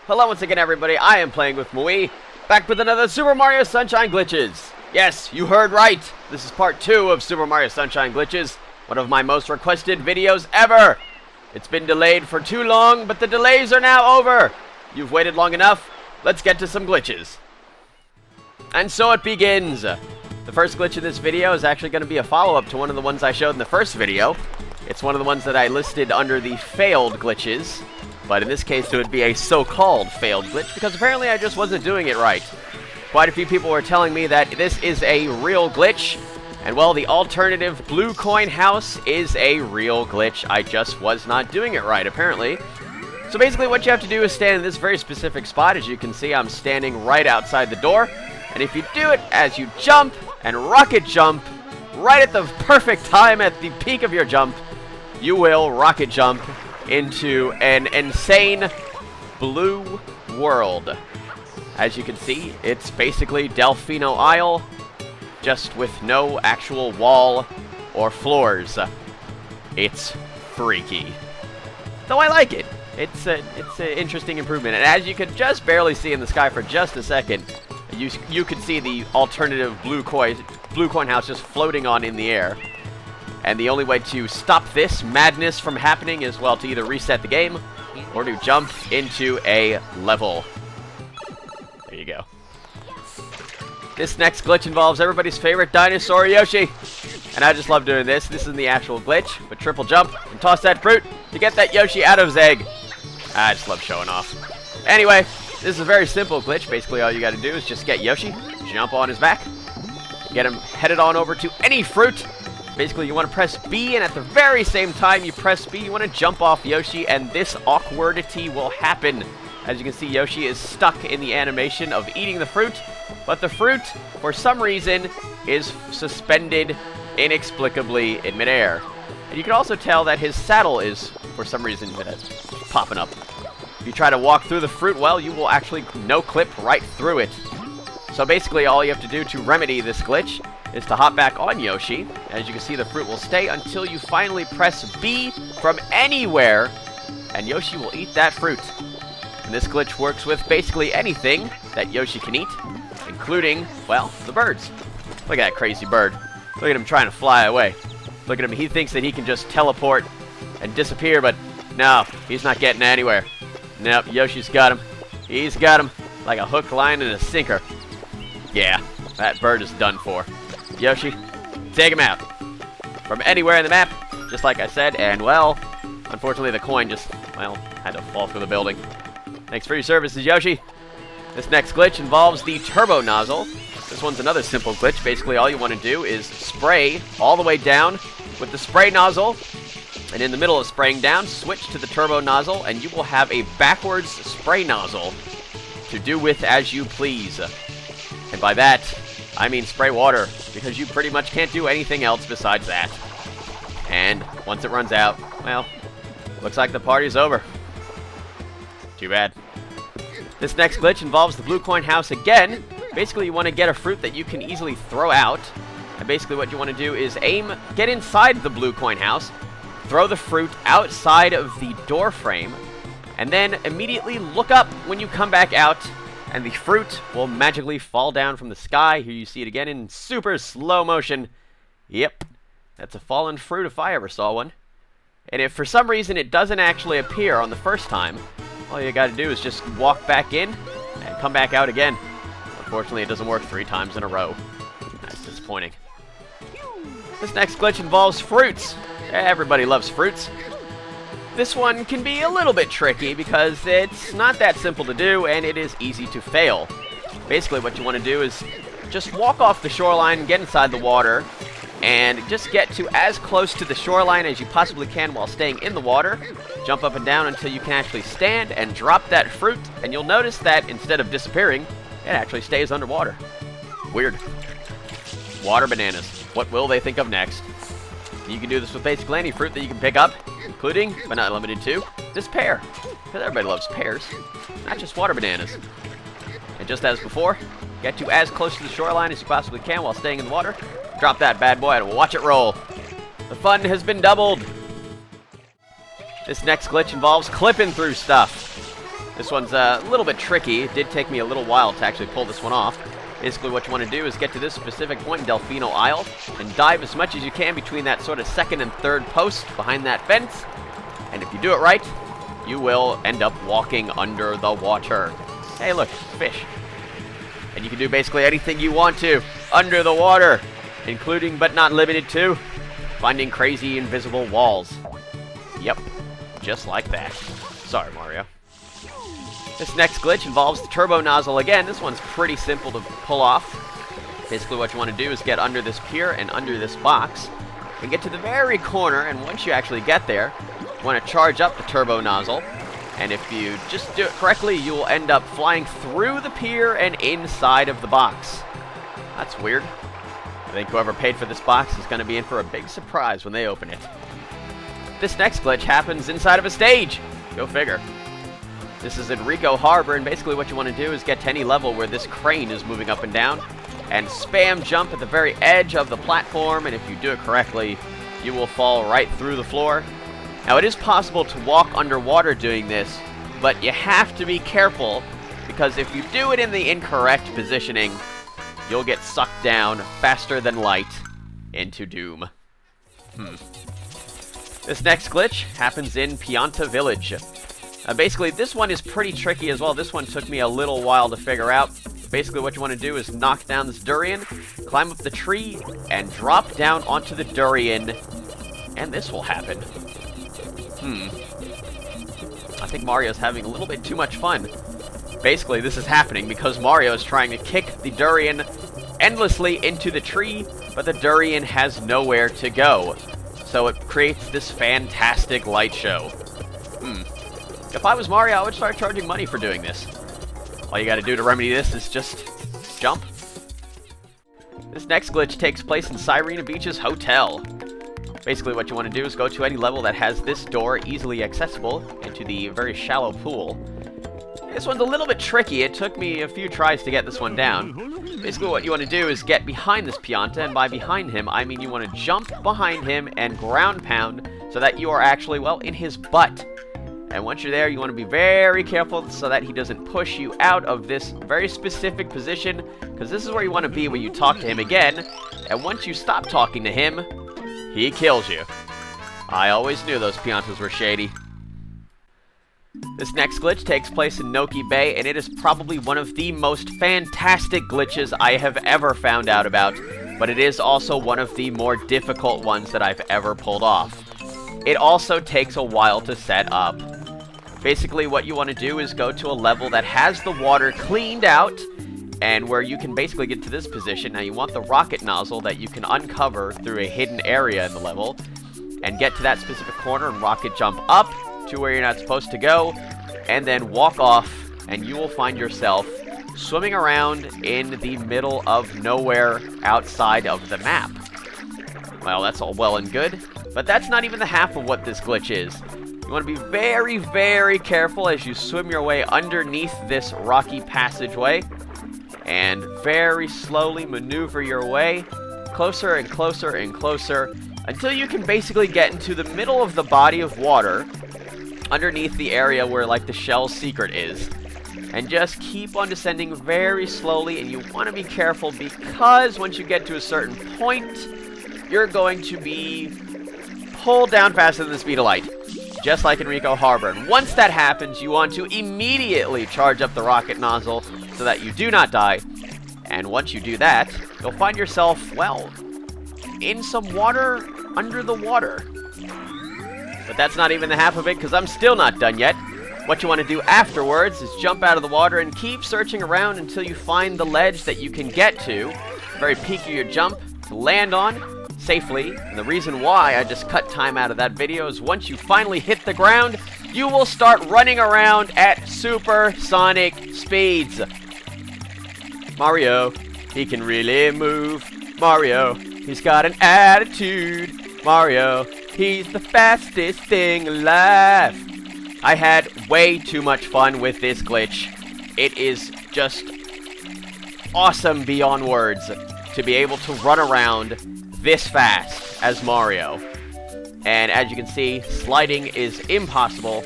Hello once again, everybody. I am playing with Mui, back with another Super Mario Sunshine Glitches. Yes, you heard right. This is part 2 of Super Mario Sunshine Glitches, one of my most requested videos ever. It's been delayed for too long, but the delays are now over. You've waited long enough. Let's get to some glitches. And so it begins. The first glitch in this video is actually going to be a follow-up to one of the ones I showed in the first video. It's one of the ones that I listed under the failed glitches. But in this case, it would be a so-called failed glitch, because apparently I just wasn't doing it right. Quite a few people were telling me that this is a real glitch, and well, the alternative blue coin house is a real glitch. I just was not doing it right, apparently. So basically what you have to do is stand in this very specific spot. As you can see, I'm standing right outside the door, and if you do it as you jump and rocket jump, right at the perfect time at the peak of your jump, you will rocket jump into an insane blue world. As you can see, it's basically Delfino Isle, just with no actual wall or floors. It's freaky. Though I like it. It's an interesting improvement. And as you can just barely see in the sky for just a second, you can see the alternative blue coin house just floating on in the air. And the only way to stop this madness from happening is, well, to either reset the game or to jump into a level. There you go. This next glitch involves everybody's favorite dinosaur, Yoshi. And I just love doing this. This isn't the actual glitch, but triple jump and toss that fruit to get that Yoshi out of his egg. I just love showing off. Anyway, this is a very simple glitch. Basically, all you got to do is just get Yoshi, jump on his back, get him headed on over to any fruit. Basically, you want to press B, and at the very same time you press B, you want to jump off Yoshi, and this awkwardity will happen. As you can see, Yoshi is stuck in the animation of eating the fruit, but the fruit, for some reason, is suspended inexplicably in midair. And you can also tell that his saddle is, for some reason, popping up. If you try to walk through the fruit, well, you will actually no-clip right through it. So basically, all you have to do to remedy this glitch is to hop back on Yoshi. As you can see, the fruit will stay until you finally press B from anywhere, and Yoshi will eat that fruit. And this glitch works with basically anything that Yoshi can eat, including, well, the birds. Look at that crazy bird. Look at him trying to fly away. Look at him. He thinks that he can just teleport and disappear, but no, he's not getting anywhere. Nope, Yoshi's got him. He's got him like a hook, line, and a sinker. Yeah, that bird is done for. Yoshi, take him out. From anywhere in the map, just like I said, and well, unfortunately the coin just, well, had to fall through the building. Thanks for your services, Yoshi. This next glitch involves the turbo nozzle. This one's another simple glitch. Basically, all you want to do is spray all the way down with the spray nozzle, and in the middle of spraying down, switch to the turbo nozzle, and you will have a backwards spray nozzle to do with as you please. And by that, I mean spray water, because you pretty much can't do anything else besides that. And once it runs out, well, looks like the party's over. Too bad. This next glitch involves the blue coin house again. Basically, you want to get a fruit that you can easily throw out. And basically what you want to do is get inside the blue coin house, throw the fruit outside of the door frame, and then immediately look up when you come back out, and the fruit will magically fall down from the sky. Here you see it again in super slow motion. Yep, that's a fallen fruit if I ever saw one. And if for some reason it doesn't actually appear on the first time, all you gotta do is just walk back in and come back out again. Unfortunately, it doesn't work 3 times in a row. That's disappointing. This next glitch involves fruits. Everybody loves fruits. This one can be a little bit tricky because it's not that simple to do, and it is easy to fail. Basically, what you want to do is just walk off the shoreline, get inside the water, and just get to as close to the shoreline as you possibly can while staying in the water. Jump up and down until you can actually stand and drop that fruit, and you'll notice that instead of disappearing, it actually stays underwater. Weird. Water bananas. What will they think of next? You can do this with basically any fruit that you can pick up, including, but not limited to, this pear. Because everybody loves pears, not just water bananas. And just as before, get to as close to the shoreline as you possibly can while staying in the water. Drop that bad boy and watch it roll. The fun has been doubled. This next glitch involves clipping through stuff. This one's a little bit tricky. It did take me a little while to actually pull this one off. Basically what you want to do is get to this specific point in Delfino Isle and dive as much as you can between that sort of second and third post behind that fence. And if you do it right, you will end up walking under the water. Hey look, fish. And you can do basically anything you want to under the water, including but not limited to finding crazy invisible walls. Yep, just like that. Sorry, Mario. This next glitch involves the turbo nozzle again. This one's pretty simple to pull off. Basically what you want to do is get under this pier and under this box and get to the very corner, and once you actually get there, you want to charge up the turbo nozzle, and if you just do it correctly, you will end up flying through the pier and inside of the box. That's weird. I think whoever paid for this box is going to be in for a big surprise when they open it. This next glitch happens inside of a stage. Go figure. This is in Ricco Harbor, and basically what you want to do is get to any level where this crane is moving up and down, and spam jump at the very edge of the platform, and if you do it correctly, you will fall right through the floor. Now, it is possible to walk underwater doing this, but you have to be careful, because if you do it in the incorrect positioning, you'll get sucked down faster than light into doom. This next glitch happens in Pianta Village. Basically, this one is pretty tricky as well. This one took me a little while to figure out. Basically, what you want to do is knock down this durian, climb up the tree, and drop down onto the durian, and this will happen. I think Mario's having a little bit too much fun. Basically, this is happening because Mario is trying to kick the durian endlessly into the tree, but the durian has nowhere to go. So it creates this fantastic light show. If I was Mario, I would start charging money for doing this. All you gotta do to remedy this is just jump. This next glitch takes place in Sirena Beach's hotel. Basically what you want to do is go to any level that has this door easily accessible into the very shallow pool. This one's a little bit tricky. It took me a few tries to get this one down. Basically what you want to do is get behind this Pianta, and by behind him, I mean you want to jump behind him and ground pound so that you are actually, well, in his butt. And once you're there, you want to be very careful so that he doesn't push you out of this very specific position, because this is where you want to be when you talk to him again. And once you stop talking to him, he kills you. I always knew those Piantas were shady. This next glitch takes place in Noki Bay, and it is probably one of the most fantastic glitches I have ever found out about, but it is also one of the more difficult ones that I've ever pulled off. It also takes a while to set up. Basically, what you want to do is go to a level that has the water cleaned out, and where you can basically get to this position. Now, you want the rocket nozzle that you can uncover through a hidden area in the level, and get to that specific corner and rocket jump up to where you're not supposed to go, and then walk off, and you will find yourself swimming around in the middle of nowhere outside of the map. Well, that's all well and good, but that's not even the half of what this glitch is. You want to be very, very careful as you swim your way underneath this rocky passageway, and very slowly maneuver your way closer and closer and closer until you can basically get into the middle of the body of water underneath the area where, like, the shell's secret is. And just keep on descending very slowly, and you want to be careful because once you get to a certain point, you're going to be pulled down faster than the speed of light, just like in Ricco Harbor. And once that happens, you want to immediately charge up the rocket nozzle so that you do not die. And once you do that, you'll find yourself, well, in some water under the water. But that's not even the half of it, because I'm still not done yet. What you want to do afterwards is jump out of the water and keep searching around until you find the ledge that you can get to, the very peak of your jump, to land on safely. And the reason why I just cut time out of that video is once you finally hit the ground, you will start running around at supersonic speeds. Mario, he can really move. Mario, he's got an attitude. Mario, he's the fastest thing alive. I had way too much fun with this glitch. It is just awesome beyond words to be able to run around this fast as Mario. And as you can see, sliding is impossible.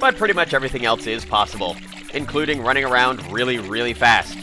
but pretty much everything else is possible, including running around really, really fast.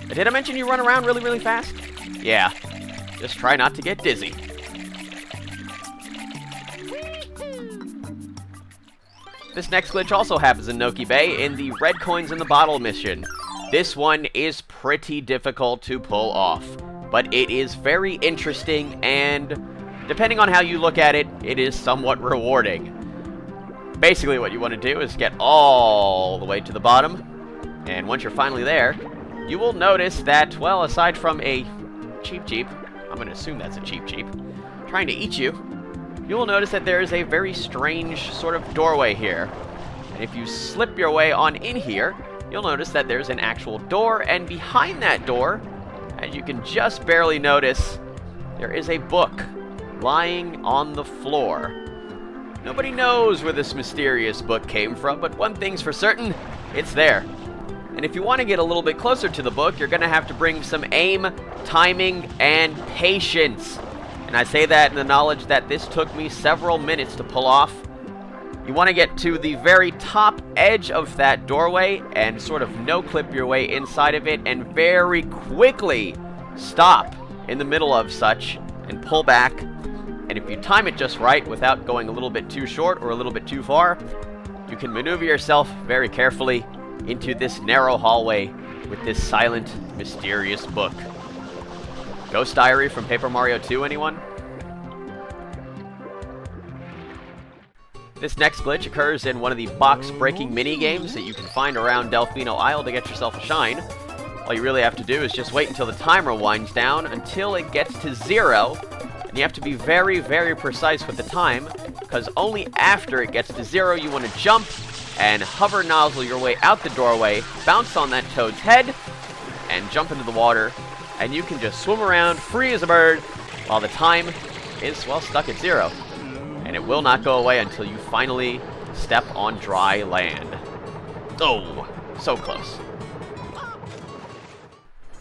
Did I mention you run around really, really fast? Yeah, just try not to get dizzy. This next glitch also happens in Noki Bay in the Red Coins in the Bottle mission. This one is pretty difficult to pull off, but it is very interesting, and depending on how you look at it, it is somewhat rewarding. Basically what you want to do is get all the way to the bottom, and once you're finally there, you will notice that, well, aside from a cheep, I'm going to assume that's a cheep, trying to eat you, you will notice that there is a very strange sort of doorway here. And if you slip your way on in here, you'll notice that there's an actual door, and behind that door, as you can just barely notice, there is a book lying on the floor. Nobody knows where this mysterious book came from, but one thing's for certain, it's there. And if you want to get a little bit closer to the book, you're going to have to bring some aim, timing, and patience. And I say that in the knowledge that this took me several minutes to pull off. You want to get to the very top edge of that doorway and sort of no-clip your way inside of it and very quickly stop in the middle of such and pull back. And if you time it just right without going a little bit too short or a little bit too far, you can maneuver yourself very carefully into this narrow hallway with this silent, mysterious book. Ghost Diary from Paper Mario 2, anyone? This next glitch occurs in one of the box-breaking mini-games that you can find around Delfino Isle to get yourself a shine. All you really have to do is just wait until the timer winds down until it gets to 0, and you have to be very, very precise with the time, because only after it gets to 0 you want to jump and hover Nozzle your way out the doorway, bounce on that toad's head, and jump into the water, and you can just swim around free as a bird while the time is, well, stuck at 0. And it will not go away until you finally step on dry land. Oh, so close.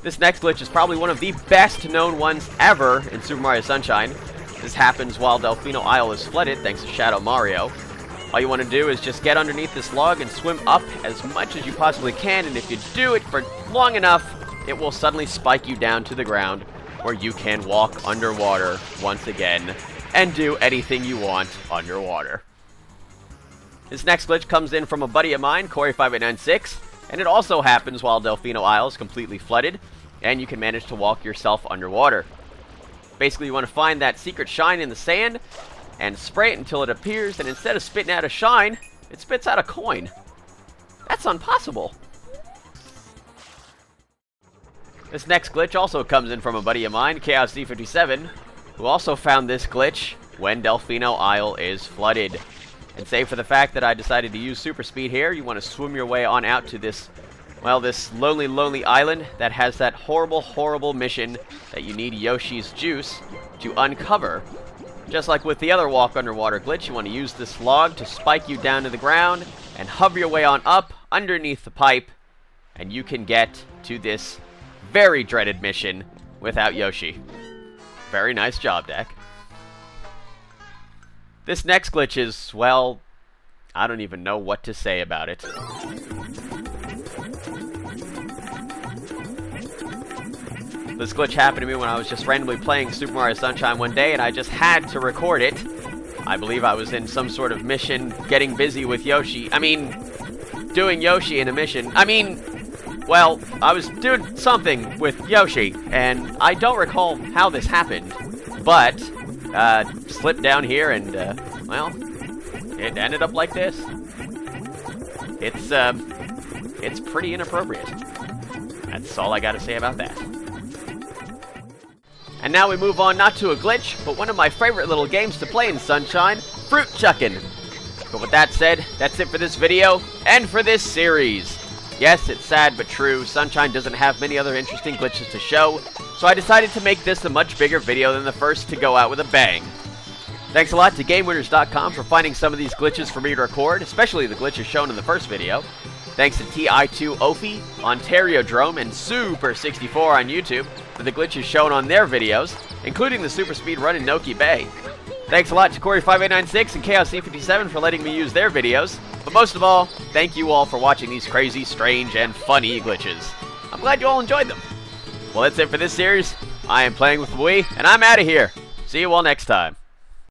This next glitch is probably one of the best known ones ever in Super Mario Sunshine. This happens while Delfino Isle is flooded thanks to Shadow Mario. All you want to do is just get underneath this log and swim up as much as you possibly can, and if you do it for long enough, it will suddenly spike you down to the ground where you can walk underwater once again and do anything you want underwater. This next glitch comes in from a buddy of mine, Corey5896, and it also happens while Delfino Isle is completely flooded, and you can manage to walk yourself underwater. Basically, you want to find that secret shine in the sand, and spray it until it appears, and instead of spitting out a shine, it spits out a coin. That's impossible. This next glitch also comes in from a buddy of mine, ChaosD57, who also found this glitch when Delfino Isle is flooded. And save for the fact that I decided to use super speed here, you want to swim your way on out to this, well, this lonely, lonely island that has that horrible, horrible mission that you need Yoshi's juice to uncover. Just like with the other walk underwater glitch, you want to use this log to spike you down to the ground and hover your way on up underneath the pipe, and you can get to this very dreaded mission without Yoshi. Very nice job, Dak. This next glitch is, well, I don't even know what to say about it. This glitch happened to me when I was just randomly playing Super Mario Sunshine one day, and I just had to record it. I believe I was in some sort of mission getting busy with Yoshi. Doing Yoshi in a mission. Well, I was doing something with Yoshi, and I don't recall how this happened, but slipped down here and, well, it ended up like this. It's pretty inappropriate. That's all I gotta say about that. And now we move on not to a glitch, but one of my favorite little games to play in Sunshine, Fruit Chuckin'. But with that said, that's it for this video, and for this series. Yes, it's sad but true, Sunshine doesn't have many other interesting glitches to show, so I decided to make this a much bigger video than the first to go out with a bang. Thanks a lot to GameWinners.com for finding some of these glitches for me to record, especially the glitches shown in the first video. Thanks to TI2Ophi, Ontario Drome, and Super64 on YouTube for the glitches shown on their videos, including the super speed run in Noki Bay. Thanks a lot to Corey5896 and ChaosD57 for letting me use their videos. But most of all, thank you all for watching these crazy, strange, and funny glitches. I'm glad you all enjoyed them. Well, that's it for this series. I am Playing with Wii, and I'm out of here. See you all next time.